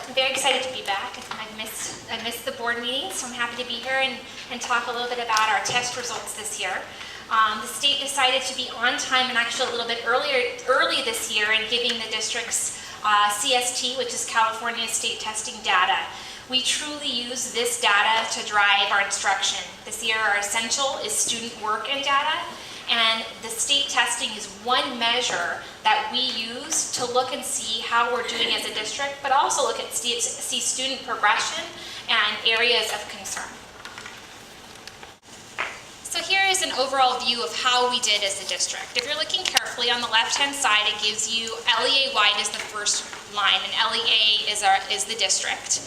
I'm very excited to be back. I missed the board meetings, so I'm happy to be here and talk a little bit about our test results this year. The state decided to be on time and actually a little bit early this year in giving the districts CST, which is California State Testing Data. We truly use this data to drive our instruction. This year our essential is student work and data, and the state testing is one measure that we use to look and see how we're doing as a district, but also look at see student progression and areas of concern. So here is an overall view of how we did as a district. If you're looking carefully on the left-hand side, it gives you LEA-wide is the first line, and LEA is the district.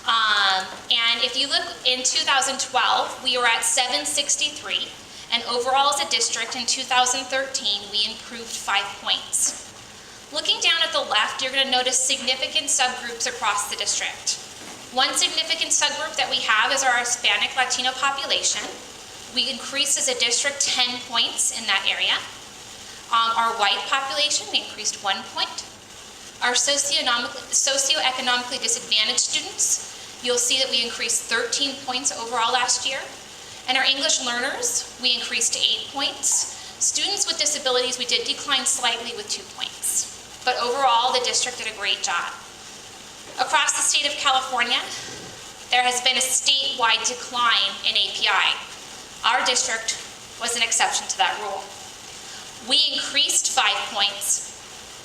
And if you look in 2012, we were at 763, and overall as a district in 2013, we improved 5 points. Looking down at the left, you're going to notice significant subgroups across the district. One significant subgroup that we have is our Hispanic Latino population. We increased as a district 10 points in that area. Our white population, we increased 1 point. Our socioeconomically disadvantaged students, you'll see that we increased 13 points overall last year. And our English learners, we increased 8 points. Students with disabilities, we did decline slightly with 2 points. But overall, the district did a great job. Across the state of California, there has been a statewide decline in API. Our district was an exception to that rule. We increased 5 points.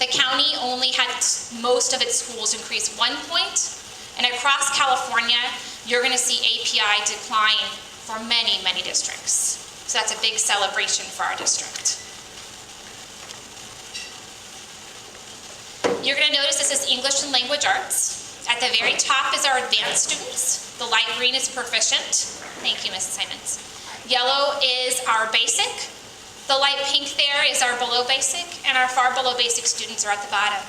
The county only had most of its schools increase 1 point, and across California, you're going to see API decline for many, many districts. So that's a big celebration for our district. You're going to notice this is English and Language Arts. At the very top is our advanced students. The light green is proficient. Thank you, Mrs. Simons. Yellow is our basic. The light pink there is our below basic, and our far below basic students are at the bottom.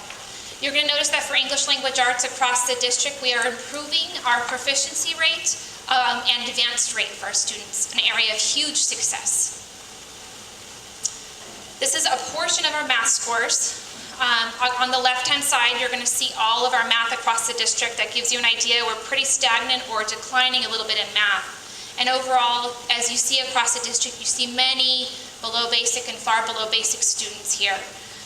You're going to notice that for English Language Arts across the district, we are improving our proficiency rate and advanced rate for our students, an area of huge success. This is a portion of our math scores. On the left-hand side, you're going to see all of our math across the district. That gives you an idea we're pretty stagnant or declining a little bit in math. And overall, as you see across the district, you see many below basic and far below basic students here.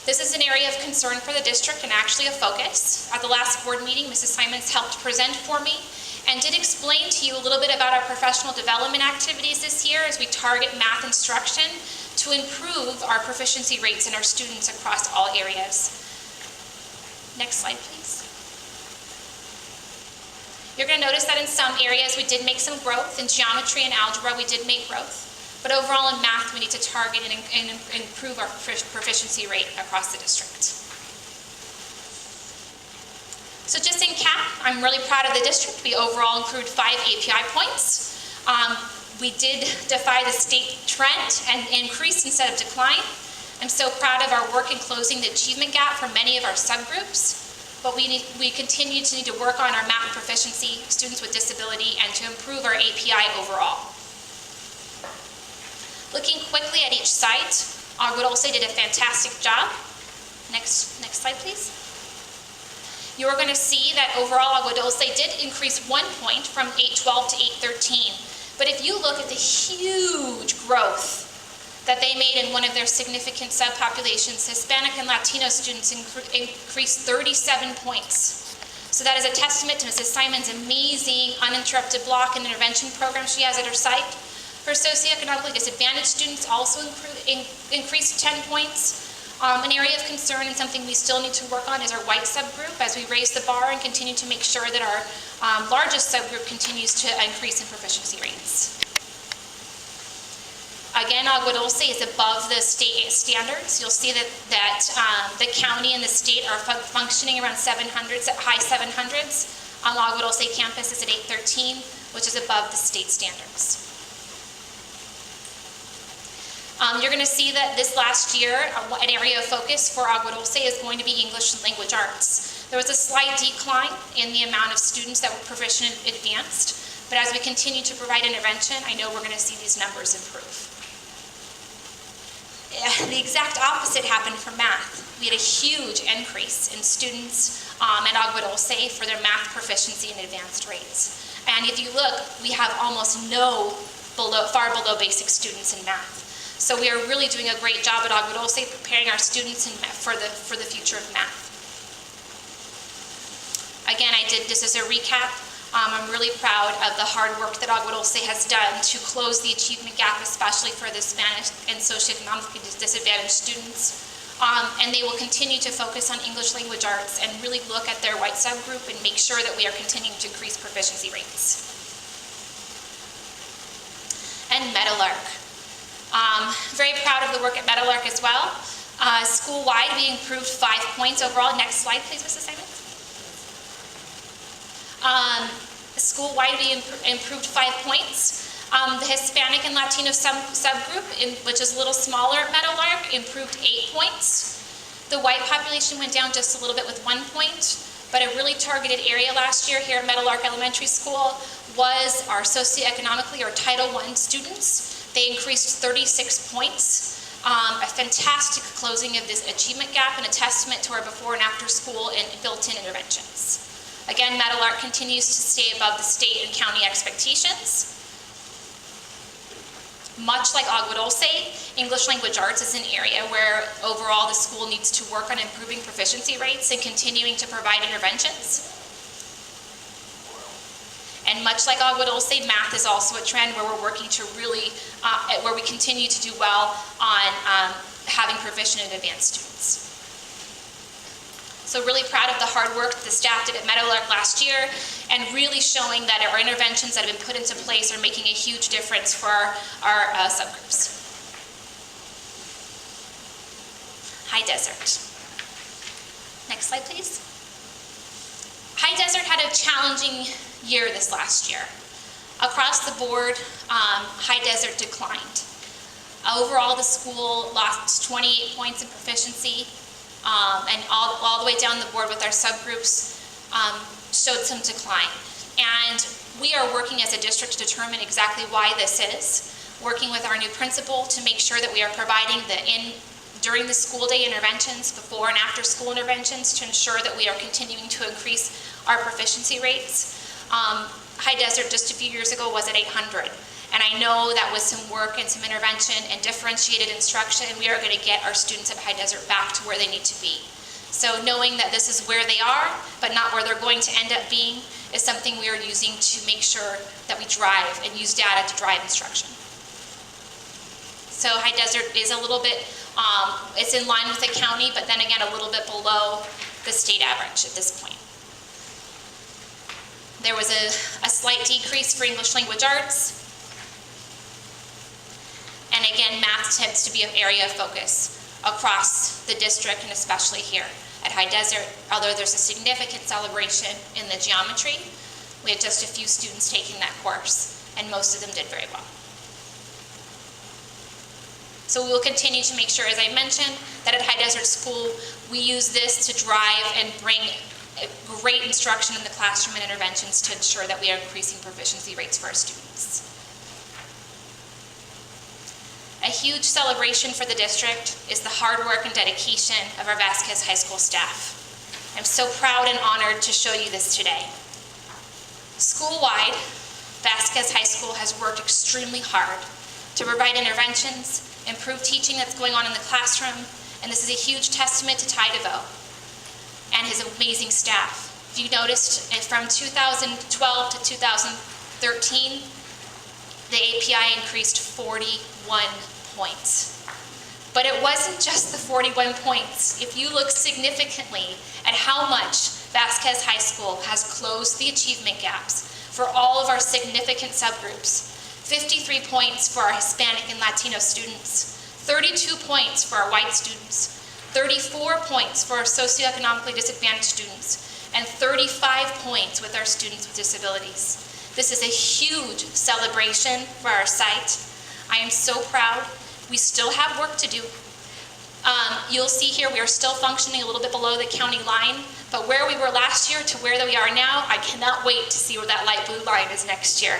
This is an area of concern for the district and actually a focus. At the last board meeting, Mrs. Simons helped present for me and did explain to you a little bit about our professional development activities this year as we target math instruction to improve our proficiency rates in our students across all areas. Next slide, please. You're going to notice that in some areas we did make some growth. In geometry and algebra, we did make growth. But overall in math, we need to target and improve our proficiency rate across the district. So just in cap, I'm really proud of the district. We overall improved 5 API points. We did defy the state trend and increase instead of decline. I'm so proud of our work in closing the achievement gap for many of our subgroups. But we continue to need to work on our math proficiency, students with disability, and to improve our API overall. Looking quickly at each site, Agua Dulce did a fantastic job. Next slide, please. You are going to see that overall Agua Dulce did increase 1 point from 812 to 813. But if you look at the huge growth that they made in one of their significant subpopulations, Hispanic and Latino students increased 37 points. So that is a testament to Mrs. Simons' amazing uninterrupted block and intervention program she has at her site. For socioeconomically disadvantaged students also increased 10 points. An area of concern and something we still need to work on is our white subgroup as we raise the bar and continue to make sure that our largest subgroup continues to increase in proficiency rates. Again, Agua Dulce is above the state standards. You'll see that the county and the state are functioning around 700s, high 700s. Agua Dulce campus is at 813, which is above the state standards. You're going to see that this last year, an area of focus for Agua Dulce is going to be English and Language Arts. There was a slight decline in the amount of students that were proficient and advanced, but as we continue to provide intervention, I know we're going to see these numbers improve. The exact opposite happened for math. We had a huge increase in students at Agua Dulce for their math proficiency and advanced rates. And if you look, we have almost no far below basic students in math. So we are really doing a great job at Agua Dulce preparing our students for the future of math. Again, I did this as a recap. I'm really proud of the hard work that Agua Dulce has done to close the achievement gap, especially for the Spanish and socioeconomically disadvantaged students. And they will continue to focus on English language arts and really look at their white subgroup and make sure that we are continuing to increase proficiency rates. And Meadowlark. Very proud of the work at Meadowlark as well. School-wide, we improved 5 points overall. Next slide, please, Mrs. Simons. School-wide, we improved 5 points. The Hispanic and Latino subgroup, which is a little smaller at Meadowlark, improved 8 points. The white population went down just a little bit with 1 point, but a really targeted area last year here at Meadowlark Elementary School was our socioeconomically or Title I students. They increased 36 points. A fantastic closing of this achievement gap and a testament to our before and after school and built-in interventions. Again, Meadowlark continues to stay above the state and county expectations. Much like Agua Dulce, English language arts is an area where overall the school needs to work on improving proficiency rates and continuing to provide interventions. And much like Agua Dulce, math is also a trend where we're working to really, where we continue to do well on having proficient and advanced students. So really proud of the hard work that the staff did at Meadowlark last year and really showing that our interventions that have been put into place are making a huge difference for our subgroups. High Desert. Next slide, please. High Desert had a challenging year this last year. Across the board, High Desert declined. Overall, the school lost 28 points in proficiency. And all the way down the board with our subgroups showed some decline. And we are working as a district to determine exactly why this is, working with our new principal to make sure that we are providing during the school day interventions, before and after school interventions to ensure that we are continuing to increase our proficiency rates. High Desert just a few years ago was at 800. And I know that with some work and some intervention and differentiated instruction, we are going to get our students at High Desert back to where they need to be. So knowing that this is where they are, but not where they're going to end up being, is something we are using to make sure that we drive and use data to drive instruction. So High Desert is a little bit, it's in line with the county, but then again a little bit below the state average at this point. There was a slight decrease for English language arts. And again, math tends to be an area of focus across the district and especially here at High Desert. Although there's a significant celebration in the geometry, we had just a few students taking that course and most of them did very well. So we will continue to make sure, as I mentioned, that at High Desert School, we use this to drive and bring great instruction in the classroom and interventions to ensure that we are increasing proficiency rates for our students. A huge celebration for the district is the hard work and dedication of our Vasquez High School staff. I'm so proud and honored to show you this today. School-wide, Vasquez High School has worked extremely hard to provide interventions, improve teaching that's going on in the classroom, and this is a huge testament to Ty DeVoe and his amazing staff. If you noticed, from 2012 to 2013, the API increased 41 points. But it wasn't just the 41 points. If you look significantly at how much Vasquez High School has closed the achievement gaps for all of our significant subgroups, 53 points for our Hispanic and Latino students, 32 points for our white students, 34 points for our socioeconomically disadvantaged students, and 35 points with our students with disabilities. This is a huge celebration for our site. I am so proud. We still have work to do. You'll see here we are still functioning a little bit below the county line, but where we were last year to where we are now, I cannot wait to see where that light blue line is next year.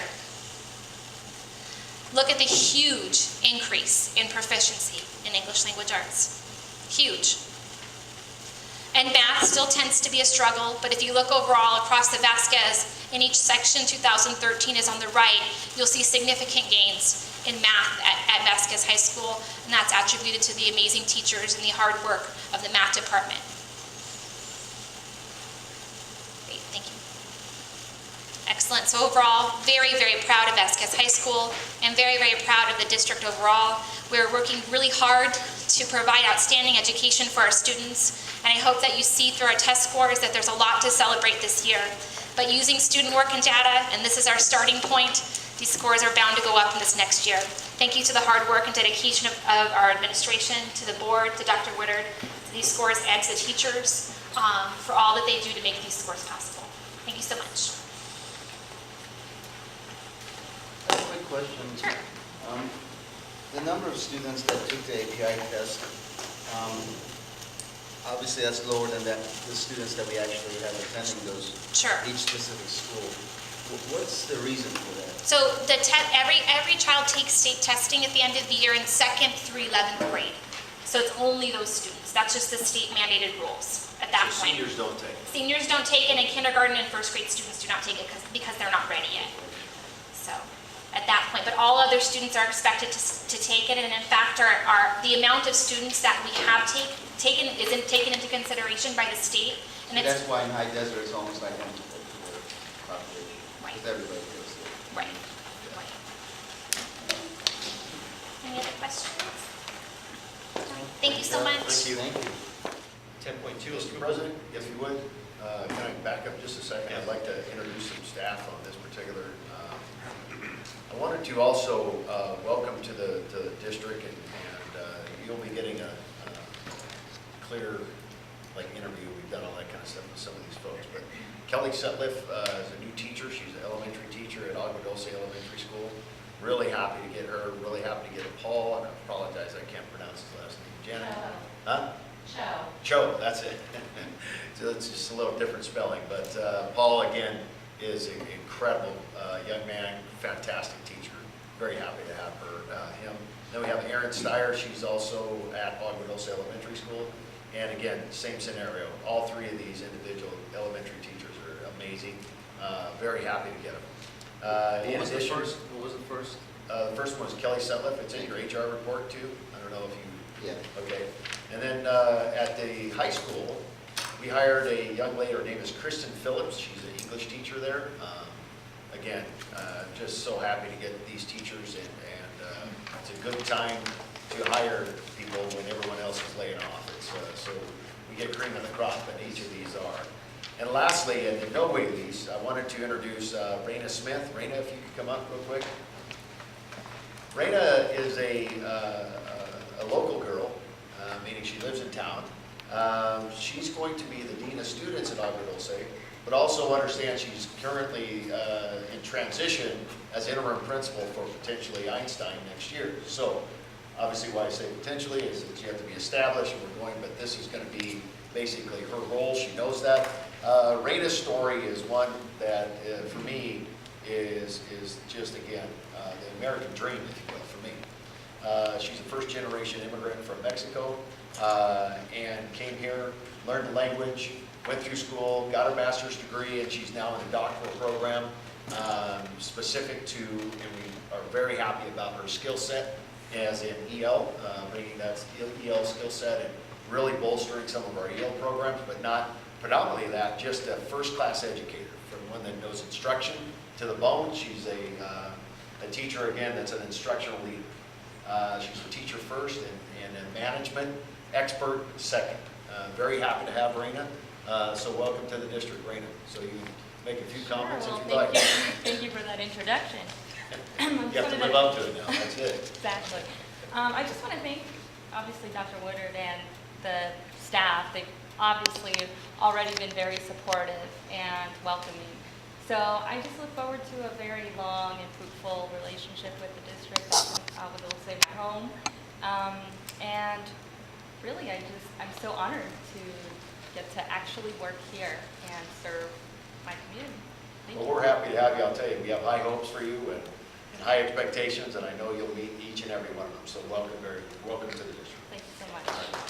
Look at the huge increase in proficiency in English language arts. Huge. And math still tends to be a struggle, but if you look overall across the Vasquez, in each section, 2013 is on the right, you'll see significant gains in math at Vasquez High School, and that's attributed to the amazing teachers and the hard work of the math department. Great, thank you. Excellent. So overall, very, very proud of Vasquez High School and very, very proud of the district overall. We're working really hard to provide outstanding education for our students, and I hope that you see through our test scores that there's a lot to celebrate this year. But using student work and data, and this is our starting point, these scores are bound to go up in this next year. Thank you to the hard work and dedication of our administration, to the board, to Dr. Woodard, to these scores, and to the teachers for all that they do to make these scores possible. Thank you so much. I have a quick question. Sure. The number of students that took the API test, obviously that's lower than the students that we actually have attending those Sure. each specific school. What's the reason for that? So every child takes state testing at the end of the year in 2nd through 11th grade. So it's only those students. That's just the state mandated rules at that So point. seniors don't take it. Seniors don't take it, and kindergarten and 1st grade students do not take it because they're not ready yet. So at that point, but all other students are expected to take it, and in fact, the amount of students that we have taken isn't taken into consideration by the state, and it's That's why in high desert it's almost identical to the population. Right. Because everybody feels it. right. Right. Any other questions? All right. Thank you so much. Thank you. Thank you. 10.2, Mr. President, if you would, can I back up just a second? I'd like to introduce some staff on this particular. I wanted to also welcome to the district, and you'll be getting a clear interview. We've done all that kind of stuff with some of these folks. But Kelly Sutliff is a new teacher. She's an elementary teacher at Agua, Dulce Elementary School. Really happy to get her. Really happy to get Paul. And I apologize, I can't pronounce his last name. Janet? Huh? Cho, that's it. So it's just a little different spelling. But Paul, again, is an incredible young man, fantastic teacher. Very happy to have him. Then we have Erin Steyer. She's also at Agua Dulce Elementary School. And again, same scenario. All three of these individual elementary teachers are amazing. Very happy to get them. What was the first? The first one is Kelly Sutliff. It's in your HR report too. I don't know if you. Yeah. Okay. And then at the high school, we hired a young lady. Her name is Kristen Phillips. She's an English teacher there. Again, just so happy to get these teachers, and it's a good time to hire people when everyone else is laying off. So we get cream of the crop, and each of these are. And lastly, and in no way least, I wanted to introduce Reyna Smith. Reyna, if you could come up real quick. Reyna is a local girl, meaning she lives in town. She's going to be the Dean of Students at Agua Dulce, but also understand she's currently in transition as interim principal for potentially Einstein next year. So obviously why I say potentially is that you have to be established, and we're going, but this is going to be basically her role. She knows that. Reyna's story is one that, for me, is just, again, the American dream, if you will, for me. She's a first-generation immigrant from Mexico, and came here, learned the language, went through school, got her master's degree, and she's now in a doctoral program specific to, and we are very happy about her skill set as in EL, bringing that EL skill set and really bolstering some of our EL programs, but not predominantly that, just a first-class educator, from one that knows instruction to the bone. She's a teacher, again, that's an instructional leader. She's a teacher first and a management expert second. Very happy to have Reyna. So welcome to the district, Reyna. So you can make a few comments if you'd like. Thank you for that introduction. You have to live up to it now, that's it. Exactly. I just want to thank, obviously, Dr. Woodard and the staff. They've obviously already been very supportive and welcoming. So I just look forward to a very long and fruitful relationship with the district. I will say my home. And really, I'm so honored to get to actually work here and serve my community. Thank Well, you. we're happy to have you. I'll tell you, we have high hopes for you, and and high expectations, and I know you'll meet each and every one of them. So welcome to the district. Thank you so much.